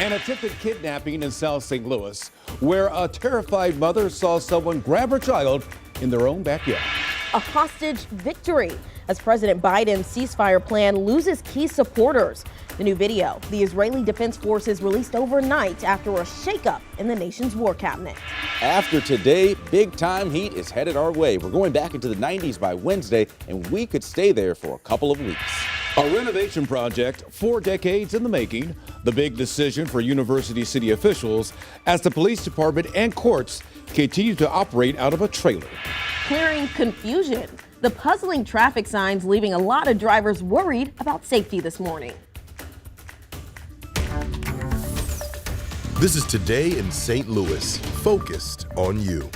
An attempted kidnapping in South St. Louis, where a terrified mother saw someone grab her child in their own backyard. A hostage victory as President Biden's ceasefire plan loses key supporters. The new video, the Israeli Defense Forces released overnight after a shakeup in the nation's war cabinet. After today, big time heat is headed our way. We're going back into the 90s by Wednesday, and we could stay there for a couple of weeks. A renovation project 4 decades in the making, the big decision for University City officials as the police department and courts continue to operate out of a trailer. Clearing confusion, the puzzling traffic signs leaving a lot of drivers worried about safety this morning. This is Today in St. Louis, focused on you.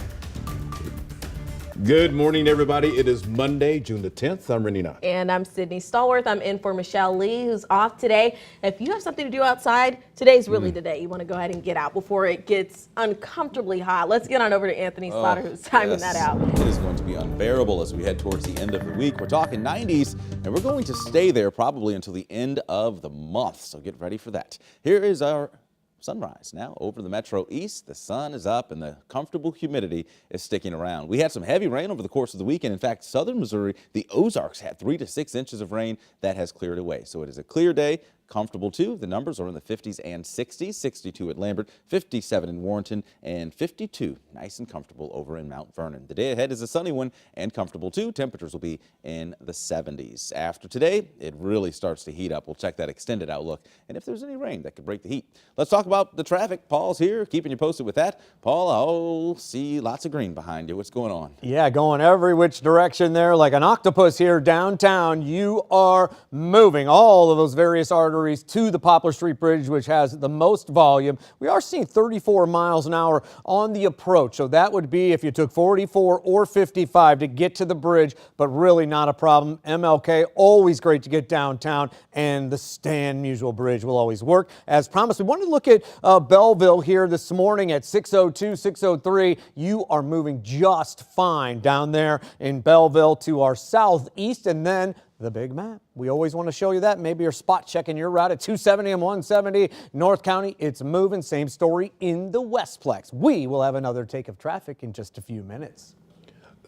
Good morning, everybody. It is Monday, June the 10th. I'm Renee Knott. And I'm Sydney Stallworth. I'm in for Michelle Lee, who's off today. If you have something to do outside, today's really the day. You want to go ahead and get out before it gets uncomfortably hot. Let's get on over to Anthony Slaughter, who's timing that out. It is going to be unbearable as we head towards the end of the week. We're talking 90s, and we're going to stay there probably until the end of the month. So get ready for that. Here is our sunrise now over the Metro East. The sun is up and the comfortable humidity is sticking around. We had some heavy rain over the course of the weekend. In fact, southern Missouri, the Ozarks had 3 to 6 inches of rain that has cleared away. So it is a clear day. Comfortable too. The numbers are in the 50s and 60s, 62 at Lambert, 57 in Warrenton, and 52 nice and comfortable over in Mount Vernon. The day ahead is a sunny one and comfortable too. Temperatures will be in the 70s. After today, it really starts to heat up. We'll check that extended outlook and if there's any rain that could break the heat. Let's talk about the traffic. Paul's here, keeping you posted with that. Paul, see lots of green behind you. What's going on? Yeah, going every which direction there like an octopus here downtown. You are moving all of those various arteries to the Poplar Street Bridge, which has the most volume. We are seeing 34 miles an hour on the approach. So that would be if you took 44 or 55 to get to the bridge, but really not a problem. MLK, always great to get downtown, and the Stan Musial Bridge will always work. As promised, we wanted to look at Belleville here this morning at 602, 603. You are moving just fine down there in Belleville to our southeast, and then the big map. We always want to show you that. Maybe you're spot checking your route at 270 and 170 North County. It's moving. Same story in the Westplex. We will have another take of traffic in just a few minutes.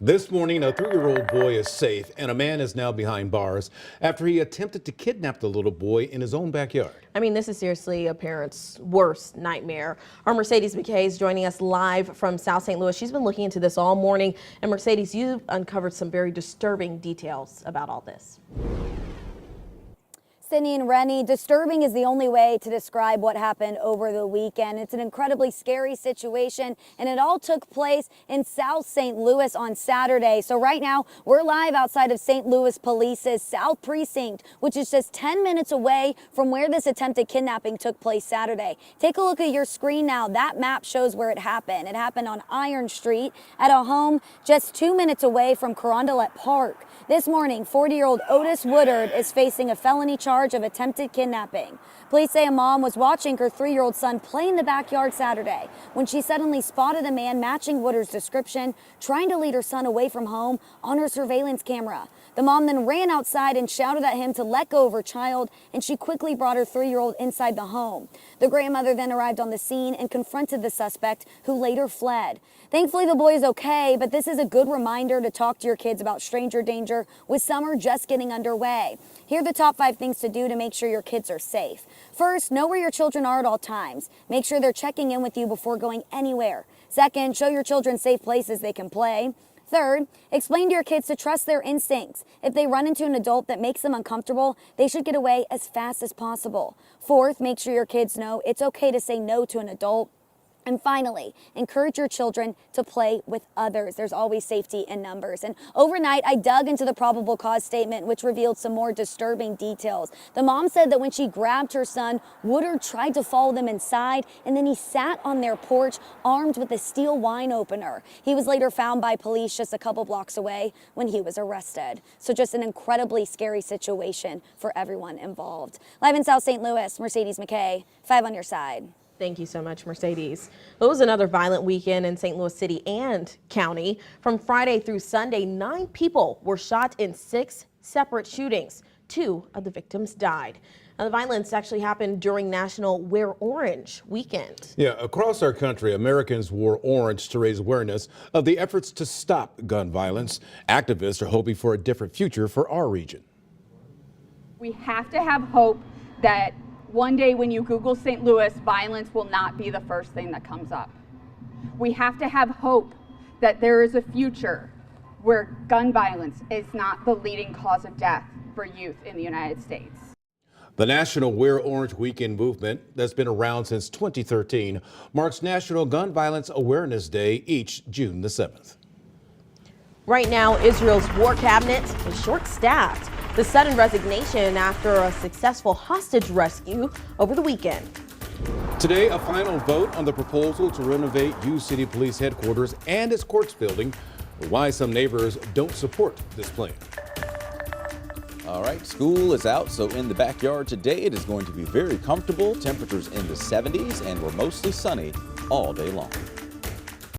This morning, a 3-year-old boy is safe, and a man is now behind bars after he attempted to kidnap the little boy in his own backyard. I mean, this is seriously a parent's worst nightmare. Our Mercedes McKay is joining us live from South St. Louis. She's been looking into this all morning. And Mercedes, you've uncovered some very disturbing details about all this. Sydney and Rennie, disturbing is the only way to describe what happened over the weekend. It's an incredibly scary situation, and it all took place in South St. Louis on Saturday. So right now, we're live outside of St. Louis Police's South Precinct, which is just 10 minutes away from where this attempted kidnapping took place Saturday. Take a look at your screen now. That map shows where it happened. It happened on Iron Street at a home just 2 minutes away from Carondelet Park. This morning, 40-year-old Otis Woodard is facing a felony charge of attempted kidnapping. Police say a mom was watching her 3-year-old son play in the backyard Saturday when she suddenly spotted a man matching Woodard's description, trying to lead her son away from home on her surveillance camera. The mom then ran outside and shouted at him to let go of her child, and she quickly brought her 3-year-old inside the home. The grandmother then arrived on the scene and confronted the suspect, who later fled. Thankfully, the boy is okay, but this is a good reminder to talk to your kids about stranger danger with summer just getting underway. Here are the top 5 things to do to make sure your kids are safe. First, know where your children are at all times. Make sure they're checking in with you before going anywhere. Second, show your children safe places they can play. Third, explain to your kids to trust their instincts. If they run into an adult that makes them uncomfortable, they should get away as fast as possible. Fourth, make sure your kids know it's okay to say no to an adult. And finally, encourage your children to play with others. There's always safety in numbers. And overnight, I dug into the probable cause statement, which revealed some more disturbing details. The mom said that when she grabbed her son, Woodard tried to follow them inside, and then he sat on their porch armed with a steel wine opener. He was later found by police just a couple blocks away when he was arrested. So just an incredibly scary situation for everyone involved. Live in South St. Louis, Mercedes McKay, 5 on your side. Thank you so much, Mercedes. It was another violent weekend in St. Louis City and County. From Friday through Sunday, 9 people were shot in 6 separate shootings. 2 of the victims died. Now, the violence actually happened during National Wear Orange weekend. Yeah, across our country, Americans wore orange to raise awareness of the efforts to stop gun violence. Activists are hoping for a different future for our region. We have to have hope that one day when you Google St. Louis, violence will not be the first thing that comes up. We have to have hope that there is a future where gun violence is not the leading cause of death for youth in the United States. The National Wear Orange Weekend movement that's been around since 2013 marks National Gun Violence Awareness Day each June the 7th. Right now, Israel's war cabinet is short-staffed. The sudden resignation after a successful hostage rescue over the weekend. Today, a final vote on the proposal to renovate U City Police Headquarters and its courts building. Why some neighbors don't support this plan. All right, school is out, so in the backyard today it is going to be very comfortable. Temperatures in the 70s, and we're mostly sunny all day long.